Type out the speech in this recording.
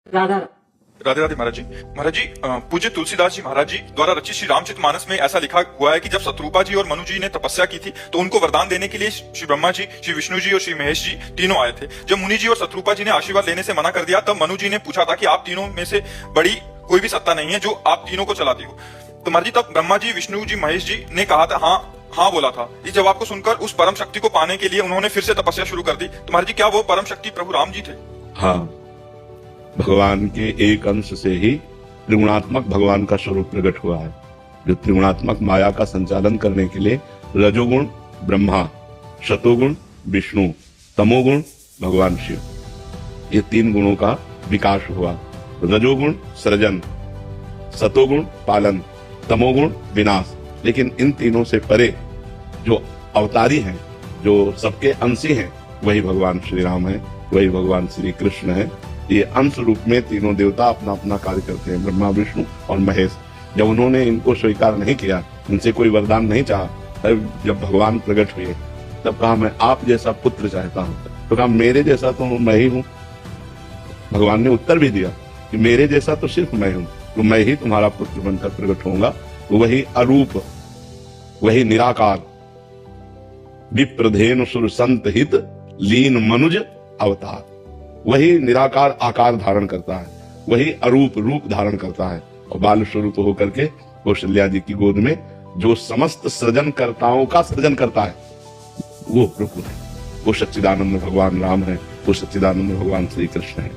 राधा राधे राधे महाराज जी। महाराज जी, पूज्य तुलसीदास जी महाराज जी द्वारा रचित श्री रामचरितमानस में ऐसा लिखा हुआ है कि जब शत्रुपा जी और मनु जी ने तपस्या की थी तो उनको वरदान देने के लिए श्री ब्रह्मा जी, श्री विष्णु जी और श्री महेश जी तीनों आए थे। जब मुनि जी और शत्रुपा जी ने आशीर्वाद लेने से मना कर दिया तब मनु जी ने पूछा था कि आप तीनों में से बड़ी कोई भी सत्ता नहीं है जो आप तीनों को चलाती हो। तो महाराज जी तब ब्रह्मा जी, विष्णु जी, महेश जी ने कहा था हाँ बोला था। इस जवाब को सुनकर उस परम शक्ति को पाने के लिए उन्होंने फिर से तपस्या शुरू कर दी। तो महाराज जी क्या वो परम शक्ति प्रभु राम जी थे? हाँ, भगवान के एक अंश से ही त्रिगुणात्मक भगवान का स्वरूप प्रकट हुआ है। जो त्रिगुणात्मक माया का संचालन करने के लिए रजोगुण ब्रह्मा, शतोगुण विष्णु, तमोगुण भगवान शिव, ये तीन गुणों का विकास हुआ। रजोगुण सृजन, सतोगुण पालन, तमोगुण विनाश। लेकिन इन तीनों से परे जो अवतारी हैं, जो सबके अंशी हैं, वही भगवान श्री राम है, वही भगवान श्री कृष्ण है। ये अंश रूप में तीनों देवता अपना अपना कार्य करते हैं, ब्रह्मा, विष्णु और महेश। जब उन्होंने इनको स्वीकार नहीं किया, इनसे कोई वरदान नहीं चाहा, तब जब भगवान प्रकट हुए तब कहा मैं आप जैसा पुत्र चाहता हूँ। तो कहा मेरे जैसा तो मैं ही हूँ। भगवान ने उत्तर भी दिया कि मेरे जैसा तो सिर्फ मैं हूँ, तो मैं ही तुम्हारा पुत्र बनकर प्रकट होऊंगा। वही अरूप, वही निराकार, विप्रधेनु सुर संत हित लीन मनुज अवतार। वही निराकार आकार धारण करता है, वही अरूप रूप धारण करता है और बाल स्वरूप होकर के कौशल्या जी की गोद में जो समस्त सृजनकर्ताओं का सृजन करता है वो प्रभु है। वो सच्चिदानंद भगवान राम है, वो सच्चिदानंद भगवान श्री कृष्ण है।